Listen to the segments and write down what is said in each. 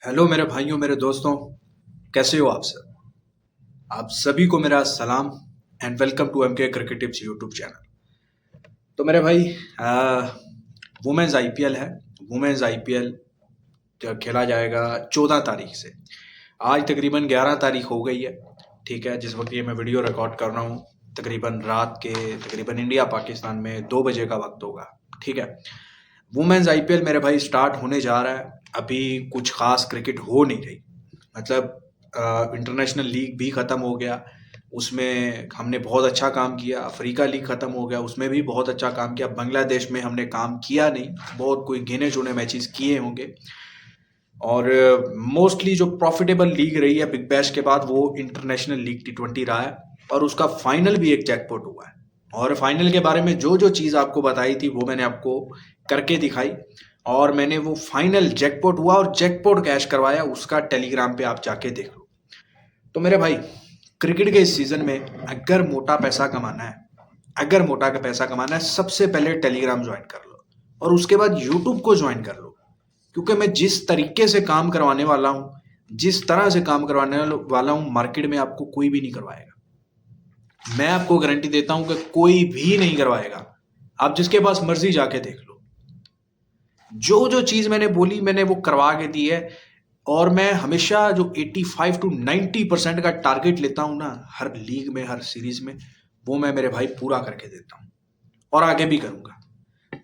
Hello मेरे भाइयों, मेरे दोस्तों, कैसे हो आप सब? आप सभी को मेरा सलाम एंड वेलकम टू एम के क्रिकेट टिप्स यूट्यूब चैनल। तो मेरे भाई, वुमेन्स आईपीएल है। वुमेन्स आईपीएल खेला जाएगा 14 तारीख से। आज तकरीबन 11 तारीख हो गई है। ठीक है, जिस वक्त ये मैं वीडियो रिकॉर्ड कर रहा हूँ तकरीबन रात के तकरीबन इंडिया पाकिस्तान में 2 बजे का वक्त होगा। ठीक है, वुमेन्स आईपीएल मेरे भाई स्टार्ट होने जा रहा है। अभी कुछ खास क्रिकेट हो नहीं रही। मतलब इंटरनेशनल लीग भी ख़त्म हो गया, उसमें हमने बहुत अच्छा काम किया। अफ्रीका लीग ख़त्म हो गया, उसमें भी बहुत अच्छा काम किया। बांग्लादेश में हमने काम किया नहीं, बहुत कोई गिने चुने मैचेस किए होंगे। और मोस्टली जो प्रॉफिटेबल लीग रही है बिग बैश के बाद वो इंटरनेशनल लीग T20 रहा है। और उसका फाइनल भी एक जैकपॉट हुआ है। और फाइनल के बारे में जो जो चीज़ आपको बताई थी वो मैंने आपको करके दिखाई। और मैंने वो फाइनल जैकपॉट हुआ और जैकपॉट कैश करवाया, उसका टेलीग्राम पे आप जाके देख लो। तो मेरे भाई, क्रिकेट के इस सीजन में अगर मोटा पैसा कमाना है, अगर मोटा का पैसा कमाना है, सबसे पहले टेलीग्राम ज्वाइन कर लो और उसके बाद यूट्यूब को ज्वाइन कर लो। क्योंकि मैं जिस तरीके से काम करवाने वाला हूँ, जिस तरह से काम करवाने वाला हूँ, मार्केट में आपको कोई भी नहीं करवाएगा। मैं आपको गारंटी देता हूँ कि कोई भी नहीं करवाएगा। आप जिसके पास मर्जी जाके देख लो, जो जो चीज मैंने बोली मैंने वो करवा के दी है। और मैं हमेशा जो 85 to 90% का टारगेट लेता हूँ ना, हर लीग में, हर सीरीज में, वो मैं मेरे भाई पूरा करके देता हूँ और आगे भी करूंगा।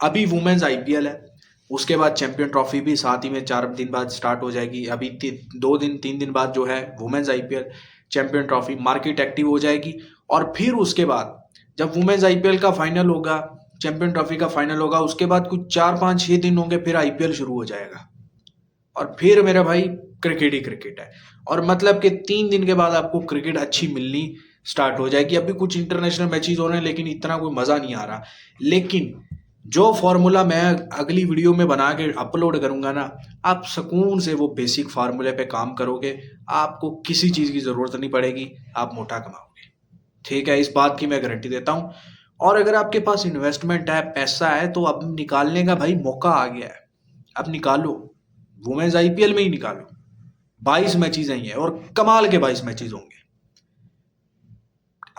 अभी वुमेन्स आईपीएल है, उसके बाद चैंपियन ट्रॉफी भी साथ ही में 4 दिन बाद स्टार्ट हो जाएगी। अभी 2 दिन 3 दिन बाद जो है women's IPL, champion trophy, market active हो जाएगी। और फिर उसके बाद जब वुमेन्स आईपीएल का फाइनल होगा, चैंपियन ट्रॉफी का फाइनल होगा, उसके बाद कुछ 4 5 6 दिन होंगे, फिर आईपीएल शुरू हो जाएगा। और फिर मेरा भाई क्रिकेट ही क्रिकेट है। और मतलब कि 3 दिन के बाद आपको क्रिकेट अच्छी मिलनी स्टार्ट हो जाएगी। अभी कुछ इंटरनेशनल मैचेस हो रहे हैं लेकिन इतना कोई मज़ा नहीं आ रहा। लेकिन जो फॉर्मूला मैं अगली वीडियो में बना के अपलोड करूंगा ना, आप सुकून से वो बेसिक फार्मूले पे काम करोगे, आपको किसी चीज़ की ज़रूरत नहीं पड़ेगी, आप मोटा कमाओगे। ठीक है, इस बात की मैं गारंटी देता हूँ। और अगर आपके पास इन्वेस्टमेंट है, पैसा है, तो अब निकालने का भाई मौका आ गया है। अब निकालो, वुमेन्स आईपीएल में ही निकालो। 22 मैचेस हैं ये, और कमाल के 22 मैचेस होंगे।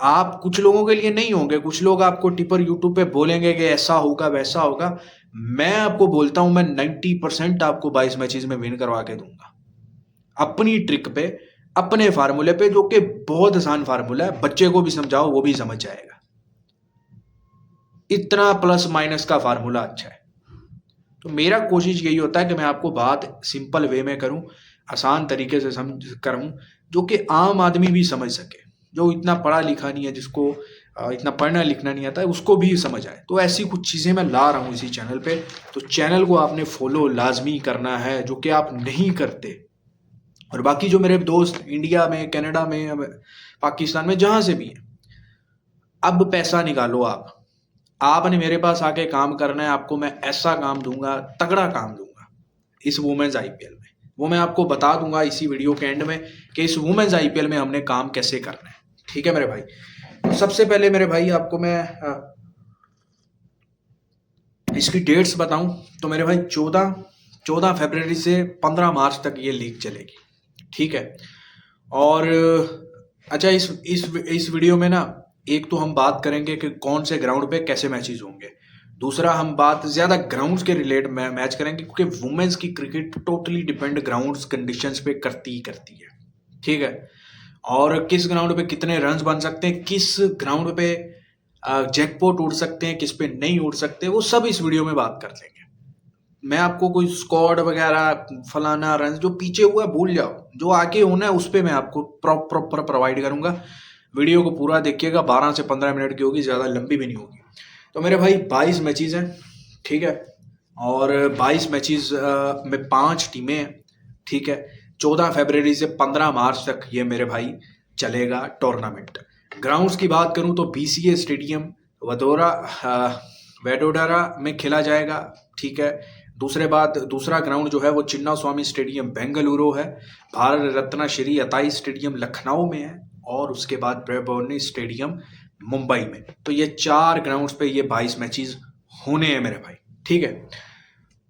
आप कुछ लोगों के लिए नहीं होंगे, कुछ लोग आपको टिपर यूट्यूब पे बोलेंगे कि ऐसा होगा वैसा होगा। मैं आपको बोलता हूं, मैं 90% आपको 22 मैचेस में विन करवा के दूंगा, अपनी ट्रिक पे, अपने फार्मूले पे, जो कि बहुत आसान फार्मूला है। बच्चे को भी समझाओ वो भी समझ जाएगा। इतना प्लस माइनस का फार्मूला अच्छा है। तो मेरा कोशिश यही होता है कि मैं आपको बात सिंपल वे में करूं, आसान तरीके से समझ करूं, जो कि आम आदमी भी समझ सके। जो इतना पढ़ा लिखा नहीं है, जिसको इतना पढ़ना लिखना नहीं आता है, उसको भी समझ आए। तो ऐसी कुछ चीज़ें मैं ला रहा हूँ इसी चैनल पे। तो चैनल को आपने फॉलो लाजमी करना है, जो कि आप नहीं करते। और बाकी जो मेरे दोस्त इंडिया में, कनाडा में, पाकिस्तान में, जहाँ से भी हैं, अब पैसा निकालो। आपने मेरे पास आके काम करना है। आपको मैं ऐसा काम दूंगा, तगड़ा काम दूंगा इस वुमेन्स आईपीएल में। वो मैं आपको बता दूंगा इसी वीडियो के एंड में कि इस वुमेन्स आईपीएल में हमने काम कैसे करना है। ठीक है मेरे भाई, तो सबसे पहले मेरे भाई आपको मैं इसकी डेट्स बताऊं। तो मेरे भाई 14 फरवरी से 15 मार्च तक ये लीग चलेगी। ठीक है। और अच्छा, इस वीडियो में ना, एक तो हम बात करेंगे कि कौन से ग्राउंड पे कैसे मैचेस होंगे। दूसरा, हम बात ज़्यादा ग्राउंड्स के रिलेट मैच करेंगे, क्योंकि वुमेन्स की cricket totally depend grounds conditions पे करती ही करती है। ठीक है। और किस ग्राउंड पे कितने रन्स बन सकते हैं, किस ग्राउंड पे जैकपॉट उड़ सकते हैं, किस पे नहीं उड़ सकते, वो सब इस वीडियो में बात कर लेंगे। मैं आपको कोई स्क्वाड वगैरह, फलाना रन, जो पीछे हुआ है भूल जाओ, जो आगे होना है उस पर मैं आपको प्रॉपर प्रोवाइड करूंगा। वीडियो को पूरा देखिएगा, 12 से 15 मिनट की होगी, ज़्यादा लंबी भी नहीं होगी। तो मेरे भाई 22 मैचेस हैं। ठीक है। और 22 मैचेस में 5 टीमें हैं। ठीक है। 14 फरवरी से 15 मार्च तक ये मेरे भाई चलेगा टूर्नामेंट। ग्राउंड्स की बात करूं तो बीसीए स्टेडियम वडोदरा, वेडोदरा में खेला जाएगा। ठीक है। दूसरा ग्राउंड जो है वो चिन्ना स्वामी स्टेडियम बेंगलुरु है। भारत रत्न श्री अताई स्टेडियम लखनऊ में है। और उसके बाद ब्रेबोर्नी स्टेडियम मुंबई में। तो ये 4 ग्राउंड्स पे ये 22 मैचेस होने हैं मेरे भाई। ठीक है।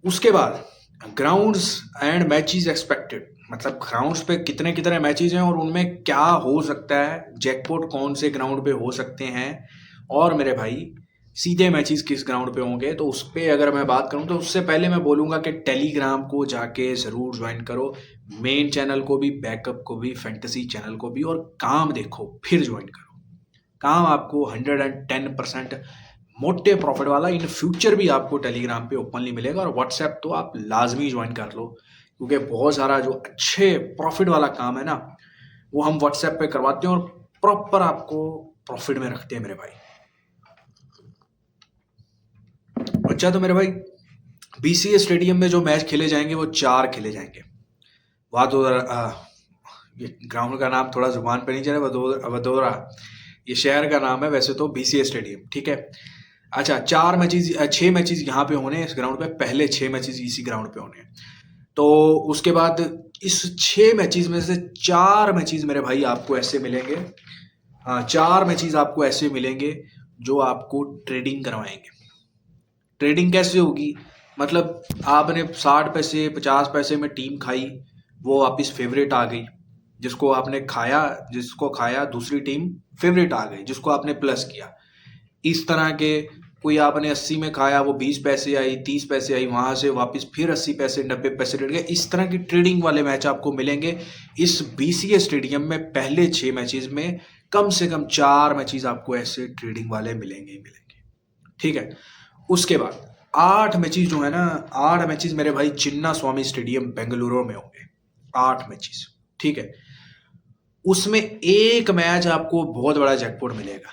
उसके बाद ग्राउंड्स एंड मैचेस एक्सपेक्टेड, मतलब ग्राउंड्स पे कितने कितने मैचेस हैं और उनमें क्या हो सकता है, जैकपॉट कौन से ग्राउंड पे हो सकते हैं, और मेरे भाई सीधे मैचेस किस ग्राउंड पे होंगे। तो उस पर अगर मैं बात करूं तो उससे पहले मैं बोलूंगा कि टेलीग्राम को जाके ज़रूर ज्वाइन करो, मेन चैनल को भी, बैकअप को भी, फैंटेसी चैनल को भी, और काम देखो फिर ज्वाइन करो। काम आपको 110% मोटे प्रॉफिट वाला इन फ्यूचर भी आपको टेलीग्राम पे ओपनली मिलेगा, और व्हाट्सएप तो आप लाजमी ज्वाइन कर लो, क्योंकि बहुत सारा जो अच्छे प्रॉफिट वाला काम है ना वो हम व्हाट्सएप पे करवाते हैं और प्रॉपर आपको प्रॉफिट में रखते हैं मेरे भाई। अच्छा, तो मेरे भाई बीसीए स्टेडियम में जो मैच खेले जाएंगे वो 4 खेले जाएंगे। ये ग्राउंड का नाम थोड़ा जुबान पे नहीं चला, वडोदरा ये शहर का नाम है वैसे तो, बीसीए स्टेडियम, ठीक है। अच्छा, 6 मैचेस यहाँ पे होने हैं इस ग्राउंड पे, पहले 6 मैचेस इसी ग्राउंड पे होने हैं। तो उसके बाद इस 6 मैचेस में से 4 मैचेस मेरे भाई आपको ऐसे मिलेंगे, हाँ 4 मैचेस आपको ऐसे मिलेंगे जो आपको ट्रेडिंग करवाएंगे। ट्रेडिंग कैसे होगी, मतलब आपने 60 पैसे 50 पैसे में टीम खाई, वो वापस फेवरेट आ गई, जिसको खाया दूसरी टीम फेवरेट आ गई, जिसको आपने प्लस किया। इस तरह के कोई आपने 80 में खाया, वो 20 पैसे आई, 30 पैसे आई, वहां से वापस फिर 80 पैसे 90 पैसे रेट गए। इस तरह की ट्रेडिंग वाले मैच आपको मिलेंगे इस बीसीए स्टेडियम में। पहले 6 मैचेस में कम से कम 4 मैचेस आपको ऐसे ट्रेडिंग वाले मिलेंगे ही मिलेंगे, ठीक है। उसके बाद 8 मैचेस जो है ना, 8 मैचेस मेरे भाई चिन्ना स्वामी स्टेडियम बेंगलुरु में होंगे, 8 मैचेस, ठीक है। उसमें एक मैच आपको बहुत बड़ा जैकपॉट मिलेगा।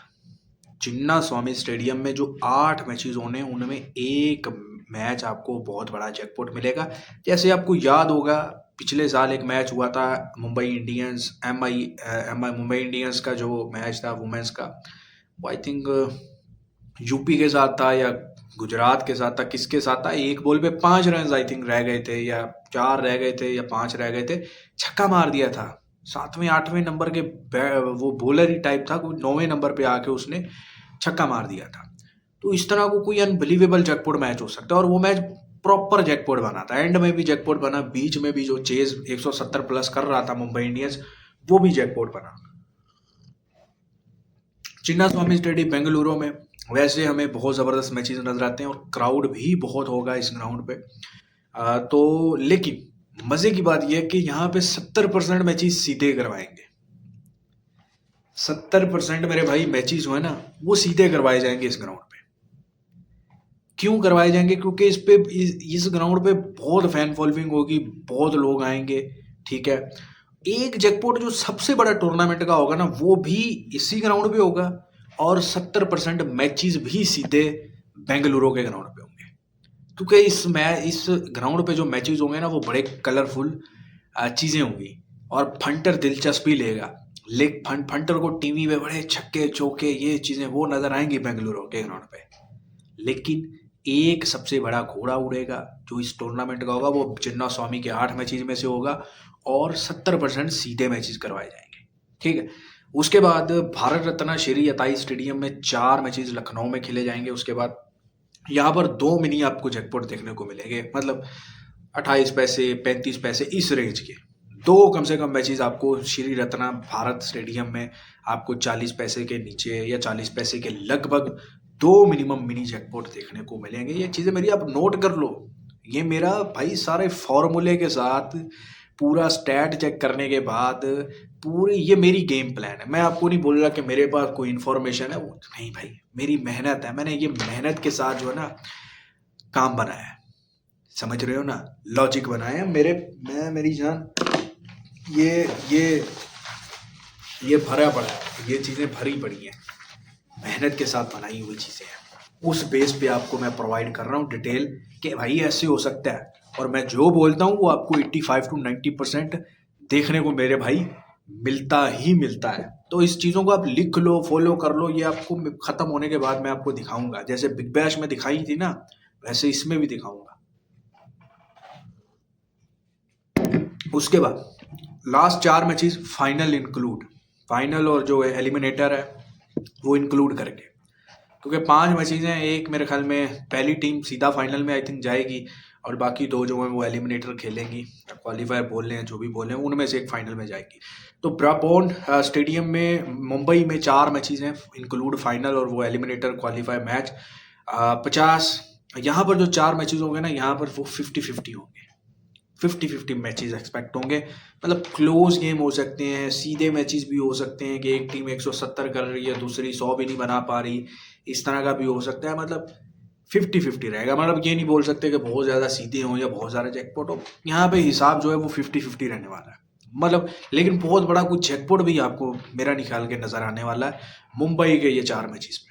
चिन्ना स्वामी स्टेडियम में जो 8 मैचेस होने हैं उनमें एक मैच आपको बहुत बड़ा जैकपॉट मिलेगा। जैसे आपको याद होगा पिछले साल एक मैच हुआ था मुंबई इंडियंस मुंबई इंडियंस का जो मैच था वुमेन्स का, वो आई थिंक यूपी के साथ था या गुजरात के साथ था, किसके साथ था, एक बॉल पे 5 रन आई थिंक रह गए थे, या 4 रह गए थे या 5 रह गए थे, छक्का मार दिया था। 7वें 8वें नंबर के वो बॉलर ही टाइप था, कोई 9वें नंबर पे आके उसने छक्का मार दिया था। तो इस तरह को कोई अनबिलीवेबल जैकपॉट मैच हो सकता है, और वो मैच प्रॉपर जैकपॉट बना था, एंड में भी जैकपॉट बना, बीच में भी जो चेज 170 प्लस कर रहा था मुंबई इंडियंस वो भी जैकपॉट बना। चिन्ना स्वामी स्टेडियम बेंगलुरु में वैसे हमें बहुत ज़बरदस्त मैचेस नजर आते हैं और क्राउड भी बहुत होगा इस ग्राउंड पे। तो लेकिन मज़े की बात यह है कि यहाँ पे 70% मैचेस सीधे करवाएंगे। 70% मेरे भाई मैचेस जो है ना वो सीधे करवाए जाएंगे इस ग्राउंड पे। क्यों करवाए जाएंगे, क्योंकि इस ग्राउंड पे बहुत फैन फॉलोइंग होगी, बहुत लोग आएंगे, ठीक है। एक जैकपॉट जो सबसे बड़ा टूर्नामेंट का होगा ना वो भी इसी ग्राउंड पे होगा, और 70% मैचेस भी सीधे बेंगलुरु के ग्राउंड पे होंगे, क्योंकि इस ग्राउंड पे जो मैचेस होंगे ना वो बड़े कलरफुल चीज़ें होंगी और फंटर दिलचस्पी लेगा। फंटर को टीवी में बड़े छक्के चौके ये चीज़ें वो नज़र आएंगी बेंगलुरु के ग्राउंड पे। लेकिन एक सबसे बड़ा घोड़ा उड़ेगा जो इस टूर्नामेंट का होगा, वो चिन्ना स्वामी के 8 मैचेस में से होगा, और 70% सीधे मैचेस करवाए जाएंगे, ठीक है। उसके बाद भारत रत्न श्री अताई स्टेडियम में 4 मैचेस लखनऊ में खेले जाएंगे। उसके बाद यहाँ पर 2 मिनी आपको जैकपॉट देखने को मिलेंगे, मतलब 28 पैसे 35 पैसे इस रेंज के 2 कम से कम मैचेस आपको श्री रत्ना भारत स्टेडियम में आपको 40 पैसे के नीचे या 40 पैसे के लगभग 2 मिनिमम मिनी जैकपॉट देखने को मिलेंगे। ये चीज़ें मेरी आप नोट कर लो, ये मेरा भाई सारे फॉर्मूले के साथ पूरा स्टैट चेक करने के बाद पूरी ये मेरी गेम प्लान है। मैं आपको नहीं बोल रहा कि मेरे पास कोई इन्फॉर्मेशन है, वो नहीं भाई, मेरी मेहनत है, मैंने ये मेहनत के साथ जो है ना काम बनाया है, समझ रहे हो ना, लॉजिक बनाया है मेरी जान, ये भरा पड़ा है, ये चीज़ें भरी पड़ी हैं, मेहनत के साथ बनाई हुई चीज़ें हैं। उस बेस पे आपको मैं प्रोवाइड कर रहा हूँ डिटेल कि भाई ऐसे हो सकता है, और मैं जो बोलता हूँ वो आपको 85 to 90% देखने को मेरे भाई मिलता ही मिलता है। तो इस चीज़ों को आप लिख लो, फॉलो कर लो, ये आपको ख़त्म होने के बाद मैं आपको दिखाऊंगा, जैसे बिग बैश में दिखाई थी ना वैसे इसमें भी दिखाऊंगा। उसके बाद लास्ट 4 मैचेस फाइनल और जो एलिमिनेटर है वो इंक्लूड करके, क्योंकि 5 मैचेस हैं, एक मेरे ख्याल में पहली टीम सीधा फाइनल में आई थिंक जाएगी, और बाकी 2 जो हैं वो एलिमिनेटर खेलेंगी, क्वालीफायर बोल लें जो भी बोलें, उनमें से एक फाइनल में जाएगी। तो ब्राबॉन स्टेडियम में मुंबई में 4 मैचेज़ हैं, इंक्लूड फाइनल और वो एलिमिनेटर क्वालीफायर मैच। 50 यहाँ पर जो 4 मैचेज़ होंगे ना, यहाँ पर वो 50-50 होंगे, 50-50 मैचेस एक्सपेक्ट होंगे। मतलब क्लोज गेम हो सकते हैं, सीधे मैचेस भी हो सकते हैं कि एक टीम 170 कर रही है, दूसरी 100 भी नहीं बना पा रही, इस तरह का भी हो सकता है। मतलब 50-50 रहेगा। मतलब ये नहीं बोल सकते कि बहुत ज़्यादा सीधे हों या बहुत ज़्यादा जैकपॉट हो। यहाँ पे हिसाब जो है वो 50-50 रहने वाला है। मतलब लेकिन बहुत बड़ा कुछ जैकपॉट भी आपको मेरा निकाल के नज़र आने वाला है मुंबई के ये 4 मैचेस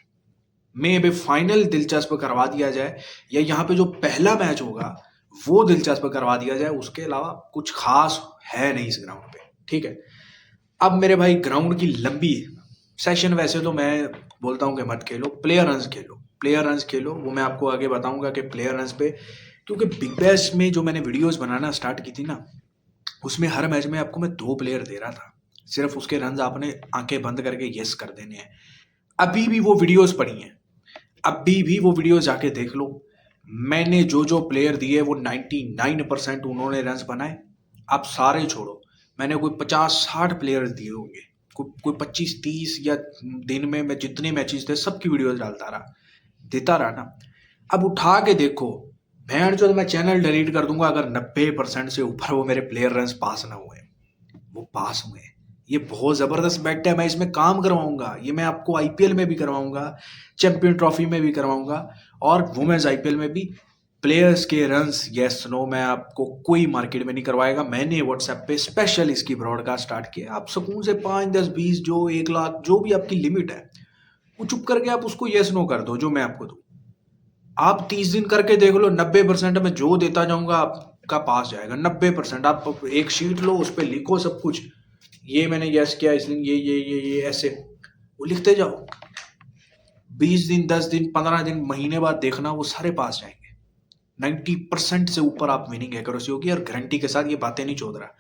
में भी फाइनल दिलचस्प करवा दिया जाए, या यहाँ पे जो पहला मैच होगा वो दिलचस्प करवा दिया जाए। उसके अलावा कुछ खास है नहीं इस ग्राउंड पे, ठीक है। अब मेरे भाई ग्राउंड की लंबी सेशन, वैसे तो मैं बोलता हूँ कि मत खेलो, प्लेयर रन्स खेलो, प्लेयर रन्स खेलो। वो मैं आपको आगे बताऊंगा कि प्लेयर रन्स पे, क्योंकि बिग बैश में जो मैंने वीडियोस बनाना स्टार्ट की थी ना, उसमें हर मैच में आपको मैं 2 प्लेयर दे रहा था, सिर्फ उसके रन्स आपने आंखें बंद करके यस कर देने हैं। अभी भी वो वीडियोस पड़ी हैं, अभी भी वो वीडियो जाके देख लो। मैंने जो जो प्लेयर दिए वो 99% उन्होंने रन्स बनाए। आप सारे छोड़ो, मैंने कोई 50-60 प्लेयर दिए होंगे, कोई 25-30, या दिन में मैं जितने मैचेस थे सबकी वीडियोस डालता रहा, देता रहा ना। अब उठा के देखो, भैंड जो मैं चैनल डिलीट कर दूंगा अगर 90% से ऊपर वो मेरे प्लेयर रन्स पास ना हुए। वो पास हुए, ये बहुत जबरदस्त बेट है। मैं इसमें काम करवाऊंगा, ये मैं आपको आईपीएल में भी करवाऊंगा, चैंपियन ट्रॉफी में भी करवाऊंगा, और वुमेन्स आईपीएल में भी। प्लेयर्स के रन्स यस नो मैं आपको कोई मार्केट में नहीं करवाएगा। मैंने व्हाट्सएप पे स्पेशल इसकी ब्रॉडकास्ट स्टार्ट किया। आप सुकून से 5, 10, 20 जो 1 लाख जो भी आपकी लिमिट है वो चुप करके आप उसको यस नो कर दो, जो मैं आपको दूं। आप 30 दिन करके देख लो, 90% में जो देता जाऊंगा आपका पास जाएगा। 90% आप एक शीट लो, उस पर लिखो सब कुछ, ये मैंने यस किया इस दिन, ये ऐसे वो लिखते जाओ। 20 दिन, 10 दिन, 15 दिन, महीने बाद देखना वो सारे पास जाएंगे। 90% से ऊपर आप विनिंग एक्यूरेसी होगी, और गारंटी के साथ ये बातें नहीं चौध रहा।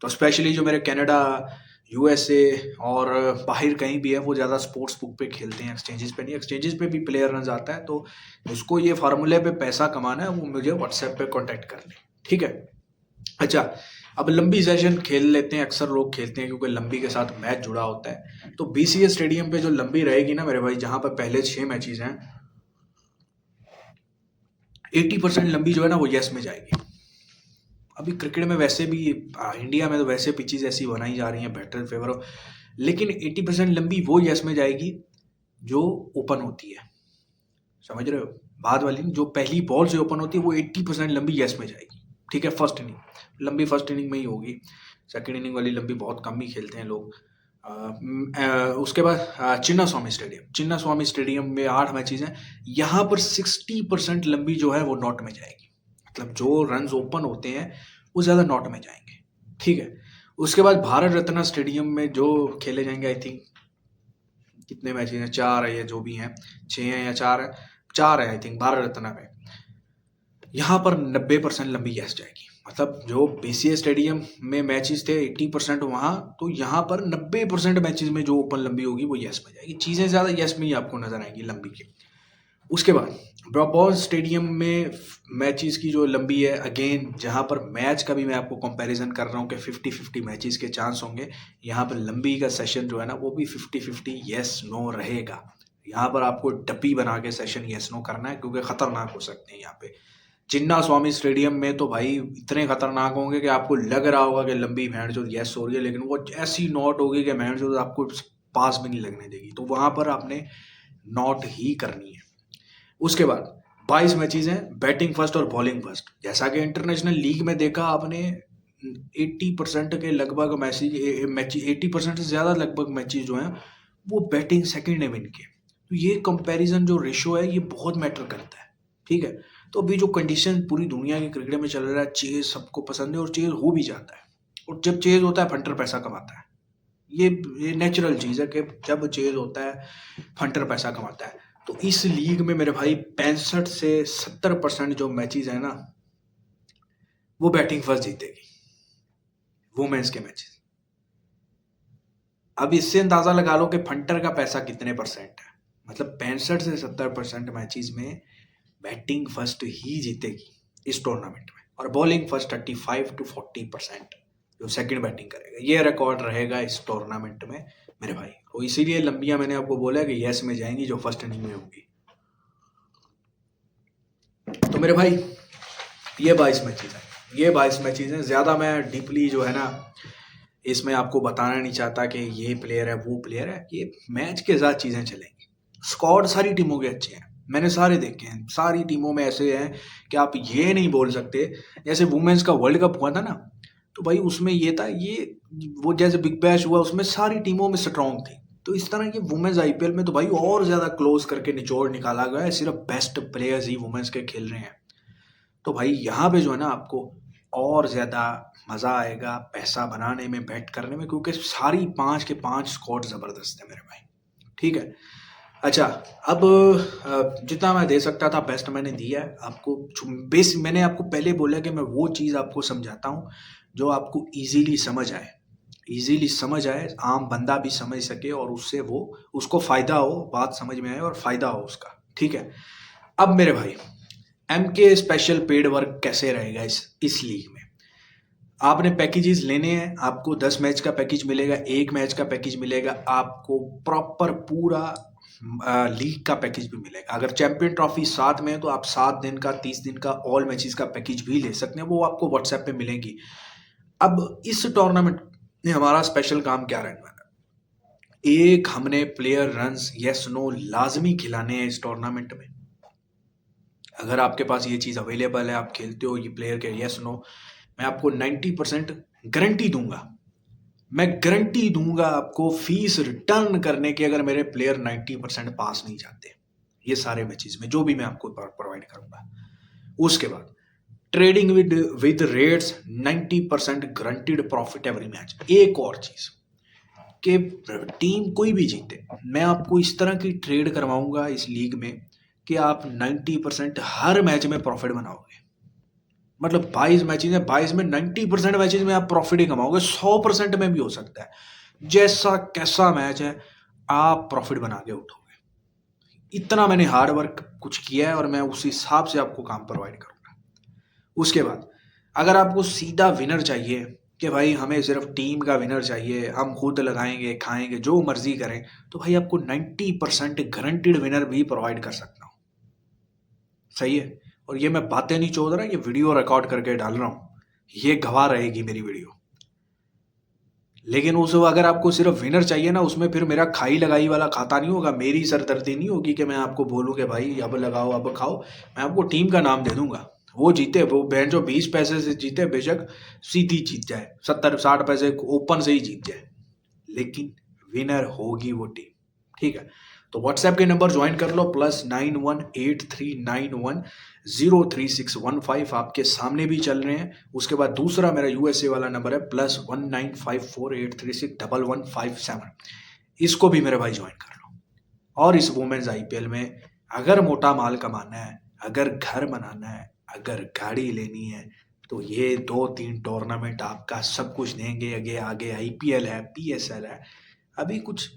तो स्पेशली जो मेरे कनाडा, यूएसए और बाहर कहीं भी है, वो ज़्यादा स्पोर्ट्स बुक पे खेलते हैं, एक्सचेंजेस पे नहीं। एक्सचेंजेस पे भी प्लेयर रन आता है, तो उसको ये फार्मूले पे पैसा कमाना है, वो मुझे व्हाट्सएप पे कांटेक्ट कर ले, ठीक है। अच्छा, अब लंबी सेशन खेल लेते हैं, अक्सर लोग खेलते हैं क्योंकि लंबी के साथ मैच जुड़ा होता है। तो बीसीए स्टेडियम पे जो लंबी रहेगी ना मेरे भाई, जहाँ पर पहले 6 मैचेस हैं, 80% लंबी जो है ना वो यस में जाएगी। अभी क्रिकेट में वैसे भी इंडिया में तो वैसे पिचेस ऐसी बनाई जा रही हैं बेटर फेवर हो, लेकिन 80% लंबी वो यस में जाएगी जो ओपन होती है। समझ रहे हो बाद वाली, जो पहली बॉल से ओपन होती है वो 80% लंबी यस में जाएगी, ठीक है। फर्स्ट इनिंग लंबी फर्स्ट इनिंग में ही होगी, सेकंड इनिंग वाली लंबी बहुत कम ही खेलते हैं लोग। उसके बाद चिन्ना स्वामी स्टेडियम में 8 मैचेस हैं, यहाँ पर 60% लंबी जो है वो नॉट में जाएगी। मतलब जो रन ओपन होते हैं वो ज़्यादा नॉट में जाएंगे, ठीक है। उसके बाद भारत रत्ना स्टेडियम में जो खेले जाएंगे, आई थिंक कितने मैचेस हैं, 4 है या जो भी हैं, 6 हैं या 4 है, 4 है आई थिंक भारत रत्ना में। यहाँ पर 90% लंबी यस जाएगी। मतलब जो बीसीए स्टेडियम में मैचेस थे 80% वहाँ, तो यहाँ पर 90% मैचेस में जो ओपन लंबी होगी वो यस में जाएगी। चीज़ें ज़्यादा यस में ही आपको नजर आएंगी लंबी की। उसके बाद ब्रॉबॉन स्टेडियम में मैचेस की जो लंबी है, अगेन जहाँ पर मैच का भी मैं आपको कंपैरिजन कर रहा हूँ कि 50-50 मैचेस के चांस होंगे, यहाँ पर लंबी का सेशन जो है ना वो भी 50-50 यस नो रहेगा। यहाँ पर आपको डब्बी बना के सेशन यस नो करना है, क्योंकि खतरनाक हो सकते हैं यहाँ पे। चिन्ना स्वामी स्टेडियम में तो भाई इतने खतरनाक होंगे कि आपको लग रहा होगा कि लंबी भैंस जो यस हो रही है, लेकिन वो ऐसी नॉट होगी कि भैंस जो आपको पास भी नहीं लगने देगी। तो वहां पर आपने नॉट ही करनी है। उसके बाद 22 मैचेस हैं, बैटिंग फर्स्ट और बॉलिंग फर्स्ट। जैसा कि इंटरनेशनल लीग में देखा आपने, 80% के लगभग मैच 80% से ज़्यादा लगभग मैचेस जो हैं वो बैटिंग सेकंड है इनके। तो ये कंपैरिजन जो रेशो है ये बहुत मैटर करता है, ठीक है। तो अभी जो कंडीशन पूरी दुनिया के क्रिकेट में चल रहा है, चेज सबको पसंद है और चेज हो भी जाता है। और जब चेज होता है फंटर पैसा कमाता है, ये नेचुरल चीज़ है कि जब चेज होता है फंटर पैसा कमाता है। तो इस लीग में मेरे भाई 65 से 70% जो मैचेस है ना वो बैटिंग फर्स्ट जीतेगी, वुमेन्स के मैचेस। अब इससे अंदाजा लगा लो कि फंटर का पैसा कितने परसेंट है। मतलब 65 से 70% मैचेस में बैटिंग फर्स्ट ही जीतेगी। इस टूर्नामेंट में, और बॉलिंग फर्स्ट 35 to 40% जो सेकंड बैटिंग करेगा, ये रिकॉर्ड रहेगा इस टूर्नामेंट में मेरे भाई। तो इसीलिए लंबिया मैंने आपको बोला कि यस में जाएंगी जो फर्स्ट इनिंग में होगी। तो मेरे भाई ये 22 मैचेज हैं, ये 22 मैचेज हैं। ज़्यादा मैं डीपली जो है ना इसमें आपको बताना नहीं चाहता कि ये प्लेयर है वो प्लेयर है, ये मैच के साथ चीज़ें चलेंगी। स्क्वाड सारी टीमों के अच्छे हैं, मैंने सारे देखे हैं, सारी टीमों में ऐसे हैं कि आप ये नहीं बोल सकते। जैसे वुमेन्स का वर्ल्ड कप हुआ था ना, तो भाई उसमें ये था, ये वो जैसे बिग बैश हुआ उसमें सारी टीमों में स्ट्रॉन्ग थी। तो इस तरह की वुमेन्स आईपीएल में तो भाई और ज़्यादा क्लोज करके निचोड़ निकाला गया है, सिर्फ बेस्ट प्लेयर्स ही वुमेन्स के खेल रहे हैं। तो भाई यहाँ पे जो है ना आपको और ज़्यादा मज़ा आएगा पैसा बनाने में, बेट करने में, क्योंकि सारी 5 के 5 स्क्वाड ज़बरदस्त है मेरे भाई। ठीक है, अच्छा अब जितना मैं दे सकता था बेस्ट मैंने दिया है आपको। बेस मैंने आपको पहले बोला कि मैं वो चीज़ आपको समझाता हूँ जो आपको इजीली समझ आए, इजीली समझ आए, आम बंदा भी समझ सके और उससे वो उसको फ़ायदा हो, बात समझ में आए और फ़ायदा हो उसका। ठीक है, अब मेरे भाई एमके स्पेशल पेड वर्क कैसे रहेगा इस लीग में। आपने पैकेजेस लेने हैं, आपको 10 मैच का पैकेज मिलेगा, 1 मैच का पैकेज मिलेगा, आपको प्रॉपर पूरा लीग का पैकेज भी मिलेगा। अगर चैंपियन ट्रॉफी 7 में है तो आप 7 दिन का, 30 दिन का ऑल मैचेस का पैकेज भी ले सकते हैं, वो आपको व्हाट्सएप पे मिलेंगी। अब इस टूर्नामेंट में हमारा स्पेशल काम क्या रहने वाला है, एक हमने प्लेयर रन्स यस नो लाजमी खिलाने हैं इस टूर्नामेंट में। अगर आपके पास ये चीज़ अवेलेबल है, आप खेलते हो ये प्लेयर के यस नो, मैं आपको 90% गारंटी दूंगा, मैं गारंटी दूंगा आपको फीस रिटर्न करने की, अगर मेरे प्लेयर 90% पास नहीं जाते ये सारे मैचेस में जो भी मैं आपको प्रोवाइड करूंगा। उसके बाद trading with rates 90% guaranteed profit every match. एक और चीज कि टीम कोई भी जीते, मैं आपको इस तरह की ट्रेड करवाऊंगा इस लीग में कि आप 90% हर मैच में प्रॉफिट बनाओगे। मतलब 22 मैचेज है, 22 में 90% मैचेज में आप प्रॉफिट ही कमाओगे, 100% में भी हो सकता है। जैसा कैसा मैच है आप प्रॉफिट बना के उठोगे। इतना मैंने हार्ड वर्क कुछ किया है और मैं उस हिसाब से आपको काम प्रोवाइड करूंगा। उसके बाद अगर आपको सीधा विनर चाहिए कि भाई हमें सिर्फ टीम का विनर चाहिए, हम खुद लगाएंगे खाएंगे जो मर्जी करें, तो भाई आपको 90% गारंटीड विनर भी प्रोवाइड कर सकता हूँ। सही है, और ये मैं बातें नहीं चोद रहा, ये वीडियो रिकॉर्ड करके डाल रहा हूँ, ये गवाह रहेगी मेरी वीडियो। लेकिन उस अगर आपको सिर्फ विनर चाहिए ना, उसमें फिर मेरा खाई लगाई वाला खाता नहीं होगा, मेरी सरदर्दी नहीं होगी कि मैं आपको बोलूँ कि भाई अब लगाओ अब खाओ। मैं आपको टीम का नाम दे दूंगा, वो जीते, वो बहन जो 20 पैसे से जीते, बेशक सीधी जीत जाए, 70-60 पैसे ओपन से ही जीत जाए, लेकिन विनर होगी वो टीम। ठीक है, तो व्हाट्सएप के नंबर ज्वाइन कर लो, +9183910365 आपके सामने भी चल रहे हैं। उसके बाद दूसरा मेरा यूएसए वाला नंबर है +195483611157, इसको भी मेरे भाई ज्वाइन कर लो। और इस वुमेन्स आईपीएल में अगर मोटा माल कमाना है, अगर घर बनाना है, अगर गाड़ी लेनी है, तो ये 2-3 टूर्नामेंट आपका सब कुछ देंगे। आगे आईपीएल है, पीएसएल है, अभी कुछ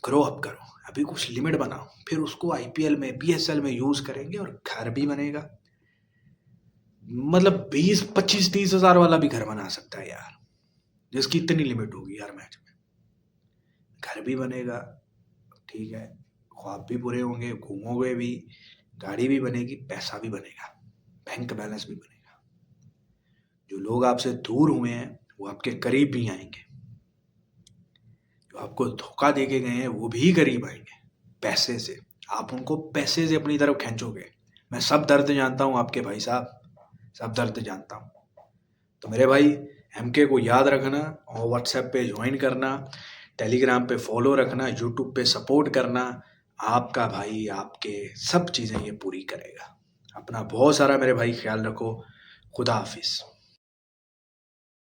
ग्रो अप करो, अभी कुछ लिमिट बनाओ, फिर उसको आईपीएल में पीएसएल में यूज करेंगे और घर भी बनेगा। मतलब 20-25-30 हजार वाला भी घर बना सकता है यार, जिसकी इतनी लिमिट होगी हर मैच में, घर भी बनेगा। ठीक है, ख्वाब भी पूरे होंगे, घूमोगे भी, गाड़ी भी बनेगी, पैसा भी बनेगा, बैंक बैलेंस भी बनेगा। जो लोग आपसे दूर हुए हैं वो आपके करीब भी आएंगे, जो आपको धोखा दे के गए हैं वो भी करीब आएंगे पैसे से। आप उनको पैसे से अपनी तरफ खींचोगे। मैं सब दर्द जानता हूँ आपके भाई साहब, सब दर्द जानता हूँ। तो मेरे भाई एमके को याद रखना और व्हाट्सएप पे ज्वाइन करना, टेलीग्राम पे फॉलो रखना, यूट्यूब पे सपोर्ट करना। आपका भाई आपके सब चीज़ें ये पूरी करेगा। अपना बहुत सारा मेरे भाई ख्याल रखो। खुदा हाफिज़।